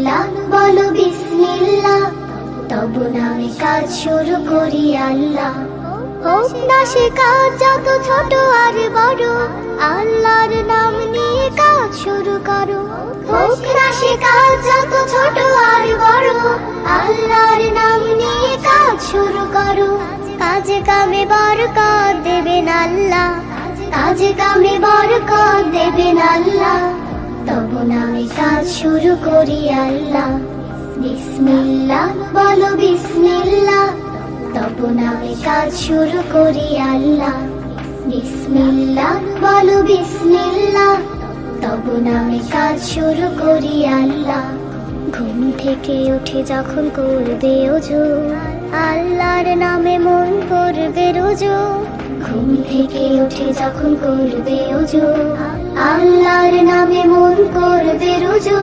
বিসমিল্লাহ বলো বিসমিল্লাহ, তবু নামে কাজ শুরু করি আল্লাহ। হোক না সে কাজ যত ছোট আর বড়, আল্লাহর নাম নিয়ে কাজ শুরু করো। হোক না সে কাজ যত ছোট আর বড়, আল্লাহর নাম নিয়ে কাজ শুরু করো। কাজে কামে বরকত দেবেন আল্লাহ, কাজে কামে বরকত দেবেন আল্লাহ, তবু নামে কাজ শুরু করি আল্লাহ। বিসমিল্লাহ বলো বিসমিল্লাহ, তবু নামে কাজ শুরু করি আল্লাহ। বিসমিল্লাহ বলো বিসমিল্লাহ, তবু নামে কাজ শুরু করি আল্লাহ। ঘুম থেকে উঠে যখন করবে ওযু, আল্লাহর নামে মন করবে রুজু। ঘুম থেকে উঠে যখন করবে ওযু, আল্লাহর নামে মন করবে রুজু।